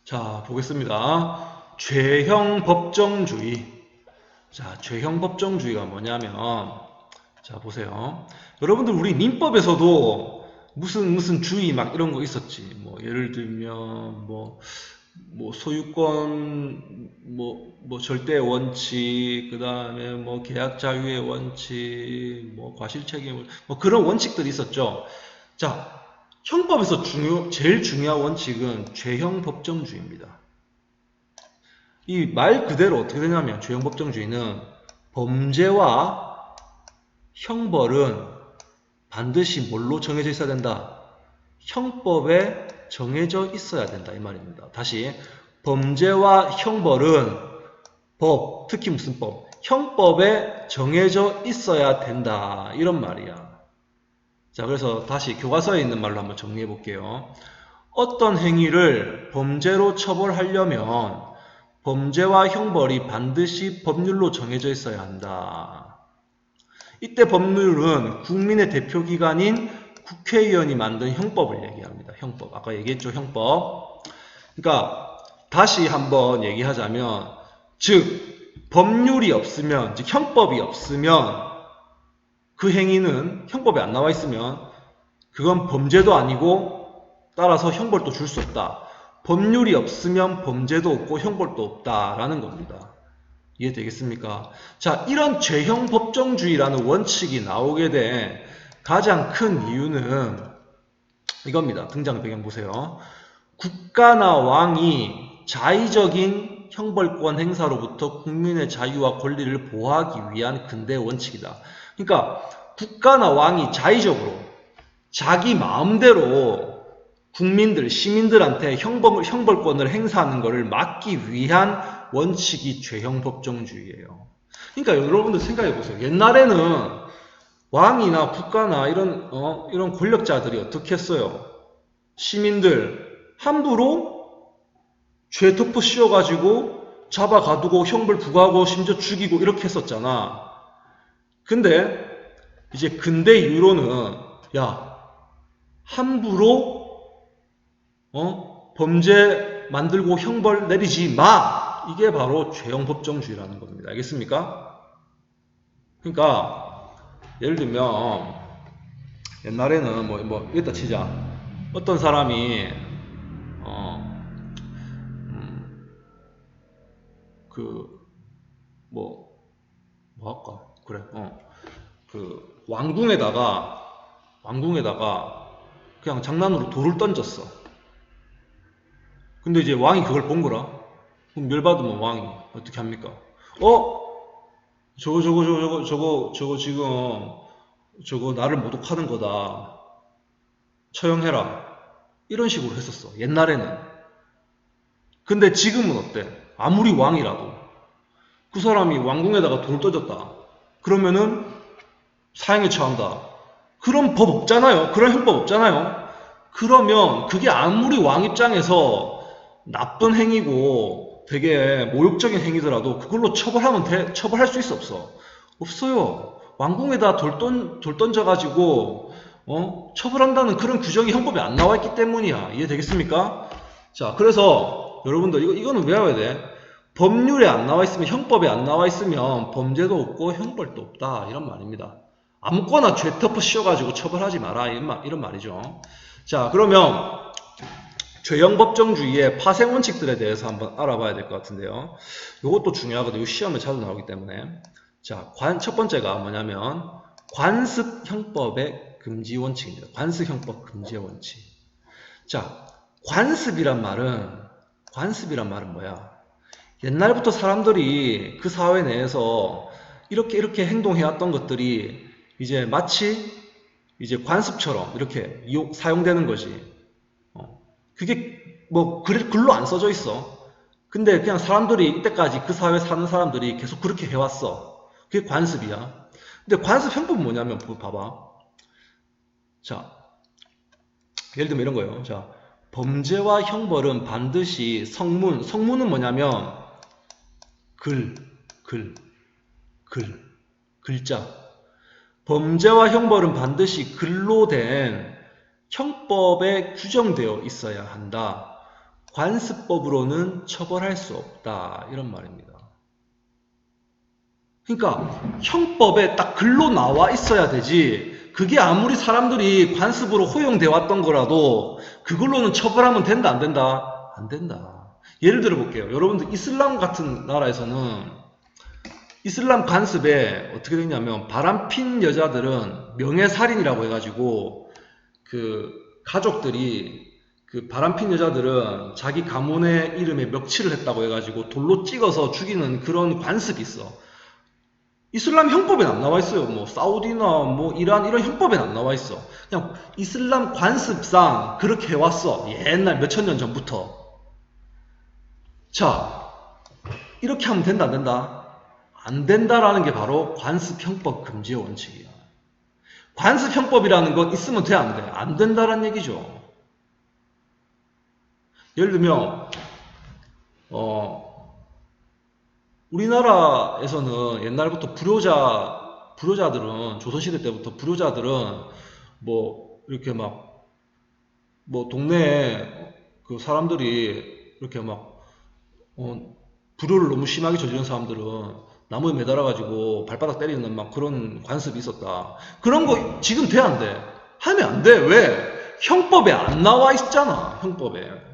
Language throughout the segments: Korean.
자, 보겠습니다. 죄형 법정주의. 자, 죄형 법정주의가 뭐냐면, 자, 보세요. 여러분들, 우리 민법에서도 무슨 주의 막 이런 거 있었지. 뭐, 예를 들면, 소유권, 절대 원칙, 그 다음에 계약 자유의 원칙, 과실책임, 그런 원칙들이 있었죠. 자, 형법에서 제일 중요한 원칙은 죄형 법정주의입니다. 이 말 그대로 어떻게 되냐면 죄형 법정주의는 범죄와 형벌은 반드시 뭘로 정해져 있어야 된다? 형법에 정해져 있어야 된다 이 말입니다. 다시 범죄와 형벌은 법, 특히 무슨 법? 형법에 정해져 있어야 된다 이런 말이야. 자, 그래서 다시 교과서에 있는 말로 한번 정리해 볼게요. 어떤 행위를 범죄로 처벌하려면 범죄와 형벌이 반드시 법률로 정해져 있어야 한다. 이때 법률은 국민의 대표기관인 국회의원이 만든 형법을 얘기합니다. 형법. 아까 얘기했죠, 형법. 그러니까 다시 한번 얘기하자면, 즉 법률이 없으면, 즉 형법이 없으면 그 행위는 형법에 안 나와 있으면 그건 범죄도 아니고 따라서 형벌도 줄 수 없다. 법률이 없으면 범죄도 없고 형벌도 없다라는 겁니다. 이해되겠습니까? 자, 이런 죄형 법정주의라는 원칙이 나오게 된 가장 큰 이유는 이겁니다. 등장 배경 보세요. 국가나 왕이 자의적인 형벌권 행사로부터 국민의 자유와 권리를 보호하기 위한 근대 원칙이다. 그러니까 국가나 왕이 자의적으로 자기 마음대로 국민들, 시민들한테 형벌권을 행사하는 것을 막기 위한 원칙이 죄형 법정주의예요. 그러니까 여러분들 생각해 보세요. 옛날에는 왕이나 국가나 이런 권력자들이 어떻게 했어요? 시민들 함부로 죄 덮어 씌워가지고 잡아가두고 형벌 부과하고 심지어 죽이고 이렇게 했었잖아. 근데 이제 근대 이후로는 야, 함부로 범죄 만들고 형벌 내리지 마. 이게 바로 죄형 법정주의라는 겁니다. 알겠습니까? 그러니까 예를 들면 옛날에는 이따 치자. 어떤 사람이 할까? 그래. 왕궁에다가 그냥 장난으로 돌을 던졌어. 근데 이제 왕이 그걸 본 거라. 그럼 열받으면 왕이 어떻게 합니까? 저거 지금 저거 나를 모독하는 거다. 처형해라. 이런 식으로 했었어. 옛날에는. 근데 지금은 어때? 아무리 왕이라도 그 사람이 왕궁에다가 돌을 던졌다. 그러면은 사형에 처한다. 그런 법 없잖아요. 그런 형법 없잖아요. 그러면 그게 아무리 왕 입장에서 나쁜 행위고 되게 모욕적인 행위더라도 그걸로 처벌할 수 있어 없어? 없어요. 왕궁에다 돌 던져가지고 처벌한다는 그런 규정이 형법에 안 나와 있기 때문이야. 이해되겠습니까? 자, 그래서 여러분들 이거는 외워야 돼. 법률에 안 나와 있으면, 형법에 안 나와 있으면 범죄도 없고 형벌도 없다 이런 말입니다. 아무거나 죄 덮어 씌워가지고 처벌하지 마라 이런 말이죠. 자, 그러면 죄형 법정주의의 파생 원칙들에 대해서 한번 알아봐야 될 것 같은데요. 이것도 중요하거든요. 시험에 자주 나오기 때문에. 자, 첫 번째가 뭐냐면 관습형법의 금지 원칙입니다. 관습형법 금지 원칙. 자, 관습이란 말은 뭐야? 옛날부터 사람들이 그 사회 내에서 이렇게 행동해왔던 것들이 이제 마치 이제 관습처럼 이렇게 사용되는 거지. 그게 글로 안 써져 있어. 근데 그냥 사람들이 이때까지 그 사회에 사는 사람들이 계속 그렇게 해왔어. 그게 관습이야. 근데 관습 형법은 뭐냐면 봐봐. 자, 예를 들면 이런 거예요. 자, 범죄와 형벌은 반드시 성문은 뭐냐면 글자. 범죄와 형벌은 반드시 글로 된 형법에 규정되어 있어야 한다. 관습법으로는 처벌할 수 없다. 이런 말입니다. 그러니까 형법에 딱 글로 나와 있어야 되지, 그게 아무리 사람들이 관습으로 허용돼 왔던 거라도 그걸로는 처벌하면 된다 안 된다? 안 된다. 예를 들어 볼게요. 여러분들 이슬람 같은 나라에서는 이슬람 관습에 어떻게 되냐면, 바람핀 여자들은 명예살인이라고 해가지고 그 가족들이 그 바람핀 여자들은 자기 가문의 이름에 멱칠을 했다고 해가지고 돌로 찍어서 죽이는 그런 관습이 있어. 이슬람 형법엔 안 나와 있어요. 뭐 사우디나 뭐 이란 이런 형법엔 안 나와 있어. 그냥 이슬람 관습상 그렇게 해왔어. 옛날 몇천 년 전부터. 자, 이렇게 하면 된다 안 된다? 안 된다라는 게 바로 관습형법 금지의 원칙이야. 관습형법이라는 건 있으면 돼 안 돼? 안 된다라는 얘기죠. 예를 들면 우리나라에서는 옛날부터 불효자들은, 조선시대 때부터 불효자들은 뭐 이렇게 막 뭐 동네에 그 사람들이 이렇게 막 불효를 너무 심하게 저지른 사람들은 나무에 매달아가지고 발바닥 때리는 막 그런 관습이 있었다. 그런 거 지금 돼 안 돼? 하면 안 돼. 왜? 형법에 안 나와 있잖아. 형법에.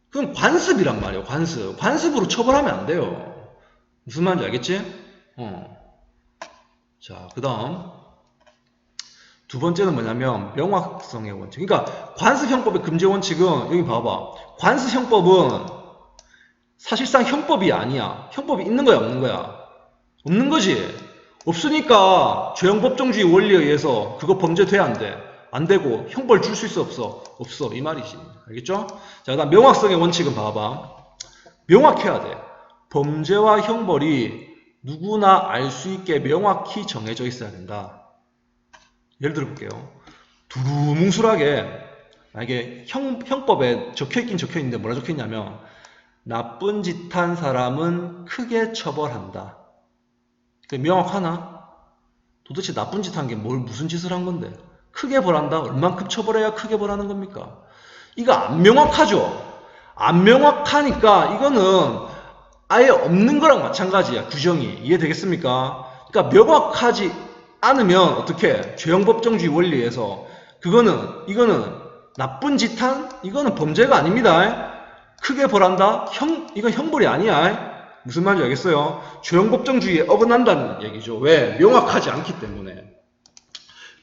그건 관습이란 말이에요. 관습. 관습으로 처벌하면 안 돼요. 무슨 말인지 알겠지? 자, 그 다음 두 번째는 뭐냐면 명확성의 원칙. 그러니까 관습형법의 금지 원칙은, 여기 봐봐. 관습형법은 사실상 형법이 아니야. 형법이 있는 거야 없는 거야? 없는 거지. 없으니까 죄형법정주의 원리에 의해서 그거 범죄 돼 안 돼? 안 되고 형벌 줄 수 있어 없어? 없어. 이 말이지. 알겠죠? 자, 그 다음 명확성의 원칙은 봐봐. 명확해야 돼. 범죄와 형벌이 누구나 알 수 있게 명확히 정해져 있어야 된다. 예를 들어 볼게요. 두루뭉술하게 만약에 형법에 적혀있긴 적혀있는데 뭐라 적혀있냐면, 나쁜 짓 한 사람은 크게 처벌한다. 그게 명확하나? 도대체 나쁜 짓 한 게 무슨 짓을 한 건데 크게 벌한다? 얼만큼 처벌해야 크게 벌하는 겁니까? 이거 안 명확하죠? 안 명확하니까 이거는 아예 없는 거랑 마찬가지야. 규정이. 이해되겠습니까? 그러니까 명확하지 않으면 어떻게? 죄형법정주의 원리에서 이거는 나쁜 짓 한? 이거는 범죄가 아닙니다. 크게 벌한다? 이건 형벌이 아니야. 무슨 말인지 알겠어요? 죄형법정주의에 어긋난다는 얘기죠. 왜? 명확하지 않기 때문에.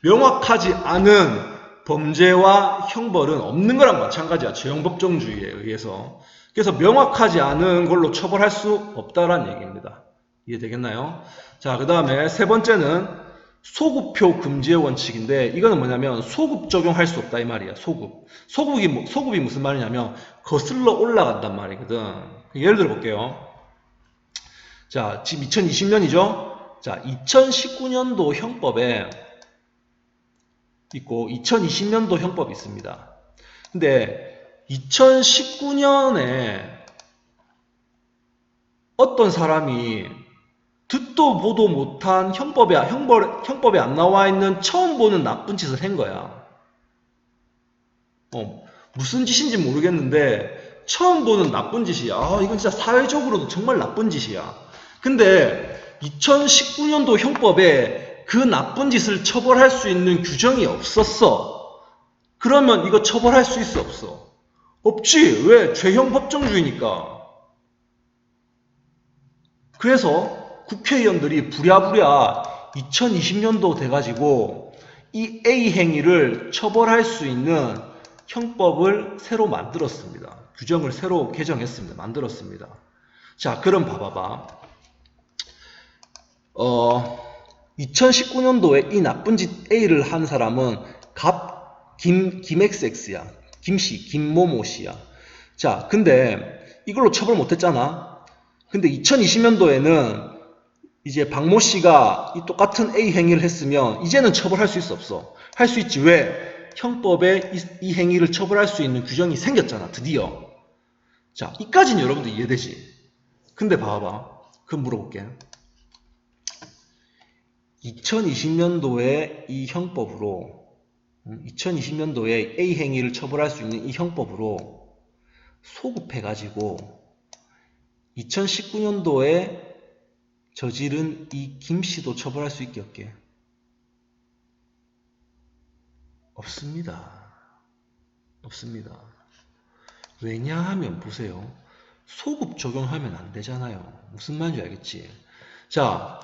명확하지 않은 범죄와 형벌은 없는 거랑 마찬가지야. 죄형법정주의에 의해서. 그래서 명확하지 않은 걸로 처벌할 수 없다라는 얘기입니다. 이해되겠나요? 자, 그 다음에 세 번째는 소급표 금지의 원칙인데, 이거는 뭐냐면 소급 적용할 수 없다 이 말이야. 소급이 무슨 말이냐면 거슬러 올라간단 말이거든. 예를 들어 볼게요. 자, 지금 2020년이죠? 자, 2019년도 형법에 있고 2020년도 형법이 있습니다. 근데 2019년에 어떤 사람이 듣도 보도 못한 형법에 안 나와 있는 처음 보는 나쁜 짓을 한 거야. 무슨 짓인지 모르겠는데 처음 보는 나쁜 짓이야. 이건 진짜 사회적으로도 정말 나쁜 짓이야. 근데 2019년도 형법에 그 나쁜 짓을 처벌할 수 있는 규정이 없었어. 그러면 이거 처벌할 수 있어 없어? 없지. 왜? 죄형 법정주의니까. 그래서 국회의원들이 부랴부랴 2020년도 돼가지고 이 A 행위를 처벌할 수 있는 형법을 새로 만들었습니다. 규정을 새로 개정했습니다. 만들었습니다. 자, 그럼 봐봐봐. 2019년도에 이 나쁜 짓 A를 한 사람은 김XX야. 김씨, 김모모씨야. 자, 근데 이걸로 처벌 못했잖아. 근데 2020년도에는 이제 박모씨가 이 똑같은 A 행위를 했으면 이제는 처벌할 수 있어 없어? 할 수 있지. 왜? 형법에 이 행위를 처벌할 수 있는 규정이 생겼잖아. 드디어. 자, 이까지는 여러분들 이해되지? 근데 봐봐. 그럼 물어볼게. 2020년도에 이 형법으로 2020년도에 A 행위를 처벌할 수 있는 이 형법으로 소급해가지고 2019년도에 저지른 이 김씨도 처벌할 수 있게 없게? 없습니다. 없습니다. 왜냐하면 보세요. 소급 적용하면 안 되잖아요. 무슨 말인지 알겠지? 자,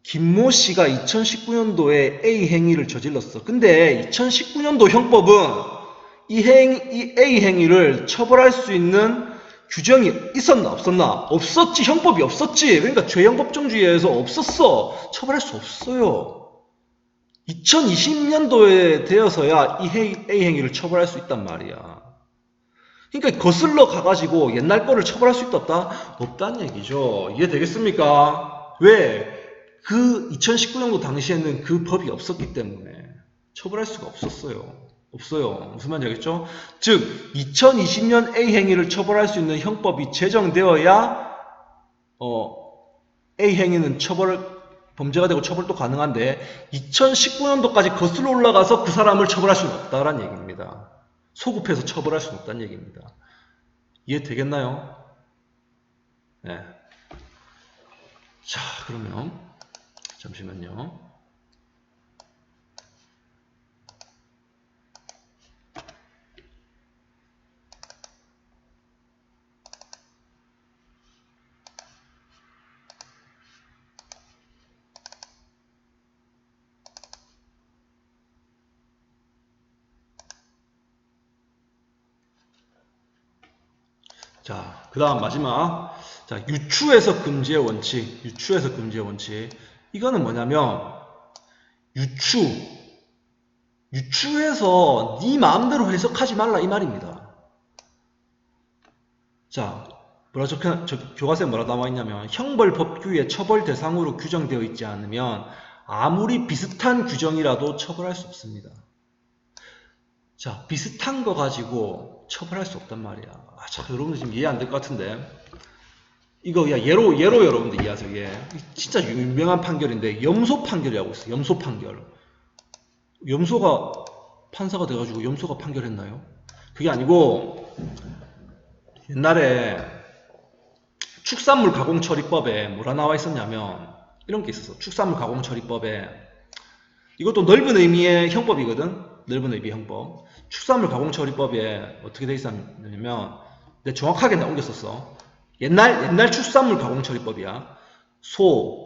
김모 씨가 2019년도에 A 행위를 저질렀어. 근데 2019년도 형법은 이 A 행위를 처벌할 수 있는 규정이 있었나 없었나? 없었지. 형법이 없었지. 그러니까 죄형 법정주의에서 없었어. 처벌할 수 없어요. 2020년도에 되어서야 이 A 행위를 처벌할 수 있단 말이야. 그러니까 거슬러 가가지고 옛날 거를 처벌할 수 있다 없다? 없다는 얘기죠. 이해되겠습니까? 왜? 그 2019년도 당시에는 그 법이 없었기 때문에 처벌할 수가 없었어요. 없어요. 무슨 말인지 알겠죠? 즉 2020년 A 행위를 처벌할 수 있는 형법이 제정되어야 A 행위는 범죄가 되고 처벌도 가능한데 2019년도까지 거슬러 올라가서 그 사람을 처벌할 수는 없다라는 얘기입니다. 소급해서 처벌할 수는 없다는 얘기입니다. 이해되겠나요? 네. 자, 그러면 잠시만요. 자, 그 다음 마지막. 자, 유추에서 금지의 원칙. 유추에서 금지의 원칙. 이거는 뭐냐면, 유추해서 네 마음대로 해석하지 말라 이 말입니다. 자, 교과서에 뭐라 나와 있냐면, 형벌법규의 처벌 대상으로 규정되어 있지 않으면 아무리 비슷한 규정이라도 처벌할 수 없습니다. 자, 비슷한 거 가지고 처벌할 수 없단 말이야. 자, 여러분들 지금 이해 안 될 것 같은데. 이거 예로 여러분들 이해하세요. 예. 진짜 유명한 판결인데 염소 판결이라고 있어요. 염소 판결. 염소가 판사가 돼가지고 염소가 판결했나요? 그게 아니고 옛날에 축산물 가공처리법에 뭐라 나와 있었냐면 이런 게 있었어. 축산물 가공처리법에 이것도 넓은 의미의 형법이거든. 넓은 의미의 형법. 축산물 가공처리법에 어떻게 돼 있었냐면 내가 정확하게 옮겼었어. 옛날 축산물 가공처리법이야. 소,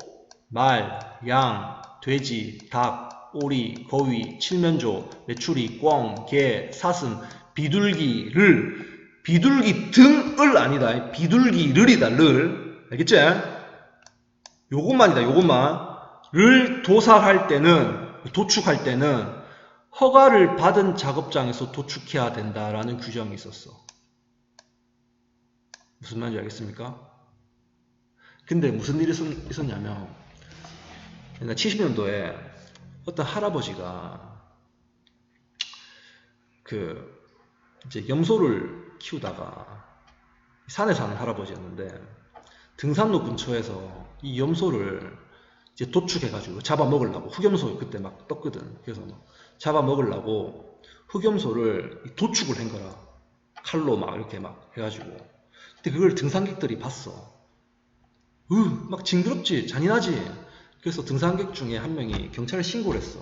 말, 양, 돼지, 닭, 오리, 거위, 칠면조, 메추리, 꿩, 개, 사슴, 비둘기 등을 아니다. 비둘기를이다. 를. 알겠지? 요것만이다. 요것만. 를 도살할 때는 도축할 때는 허가를 받은 작업장에서 도축해야 된다라는 규정이 있었어. 무슨 말인지 알겠습니까? 근데 무슨 일이 있었냐면 옛날 70년도에 어떤 할아버지가 이제 염소를 키우다가 산에 사는 할아버지였는데 등산로 근처에서 이 염소를 이제 도축해가지고 잡아먹으려고 흑염소 그때 막 떴거든. 그래서 막 잡아먹으려고 흑염소를 도축을 한 거라. 칼로 막 이렇게 막 해가지고. 근데 그걸 등산객들이 봤어. 막 징그럽지, 잔인하지. 그래서 등산객 중에 한 명이 경찰에 신고를 했어.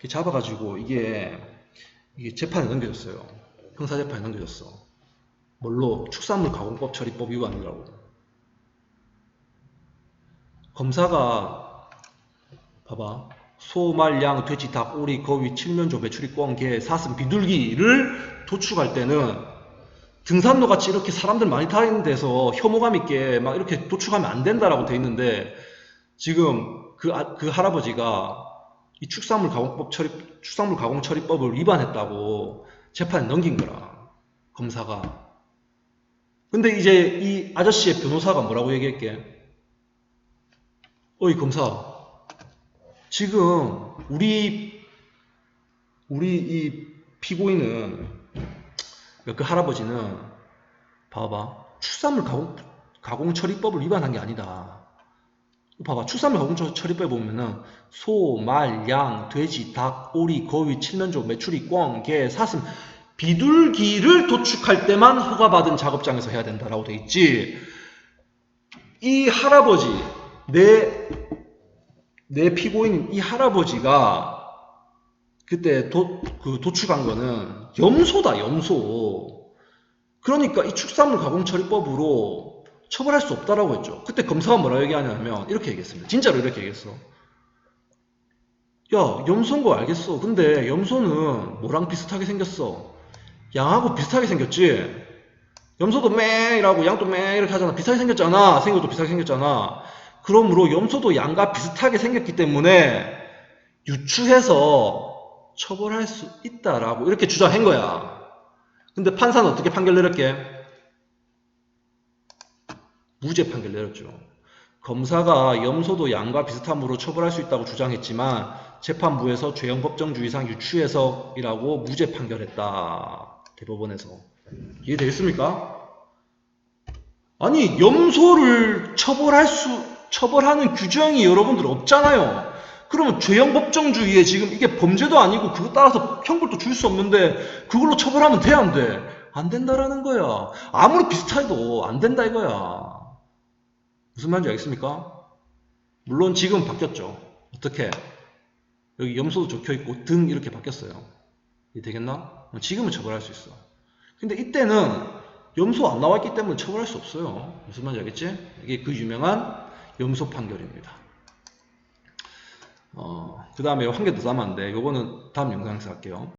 잡아가지고 이게 재판에 넘겨졌어요. 형사재판에 넘겨졌어. 뭘로? 축산물 가공법 처리법 위반이라고. 검사가 봐봐. 소, 말, 양, 돼지, 닭, 오리, 거위, 칠면조, 메추리, 꿩, 개, 사슴, 비둘기를 도축할 때는 등산로 같이 이렇게 사람들 많이 타는 데서 혐오감 있게 막 이렇게 도축하면 안 된다라고 돼 있는데 지금 그 할아버지가 이 축산물 가공 처리법을 위반했다고 재판에 넘긴 거라. 검사가. 근데 이제 이 아저씨의 변호사가 뭐라고 얘기했게? 어이 검사. 지금 우리 이 피고인은 그 할아버지는 봐봐 축산물 가공 처리법을 위반한 게 아니다. 봐봐 축산물 가공 처리법에 보면은 소, 말, 양, 돼지, 닭, 오리, 거위, 칠면조, 메추리, 꿩, 개, 사슴 비둘기를 도축할 때만 허가받은 작업장에서 해야 된다라고 돼 있지. 이 할아버지, 내 피고인 이 할아버지가 그때 도축한 거는 염소다, 염소. 그러니까 이 축산물 가공처리법으로 처벌할 수 없다라고 했죠. 그때 검사가 뭐라 얘기하냐면 이렇게 얘기했습니다. 진짜로 이렇게 얘기했어. 야, 염소인 거 알겠어. 근데 염소는 뭐랑 비슷하게 생겼어? 양하고 비슷하게 생겼지? 염소도 매 이라고 양도 매 이렇게 하잖아. 비슷하게 생겼잖아. 생각도 비슷하게 생겼잖아. 그러므로 염소도 양과 비슷하게 생겼기 때문에 유추해서 처벌할 수 있다라고 이렇게 주장한 거야. 근데 판사는 어떻게 판결 내렸게? 무죄 판결 내렸죠. 검사가 염소도 양과 비슷함으로 처벌할 수 있다고 주장했지만 재판부에서 죄형 법정주의상 유추해석이라고 무죄 판결했다. 대법원에서. 이해되겠습니까? 아니, 염소를 처벌하는 규정이 여러분들 없잖아요. 그러면 죄형 법정주의에 지금 이게 범죄도 아니고 그거 따라서 형벌도 줄 수 없는데 그걸로 처벌하면 돼, 안 돼? 안 된다라는 거야. 아무리 비슷해도 안 된다 이거야. 무슨 말인지 알겠습니까? 물론 지금 바뀌었죠. 어떻게? 여기 염소도 적혀있고 등 이렇게 바뀌었어요. 이해 되겠나? 지금은 처벌할 수 있어. 근데 이때는 염소 안 나왔기 때문에 처벌할 수 없어요. 무슨 말인지 알겠지? 이게 그 유명한 염소 판결입니다. 그 다음에 한 개 더 남았는데 요거는 다음 영상에서 할게요.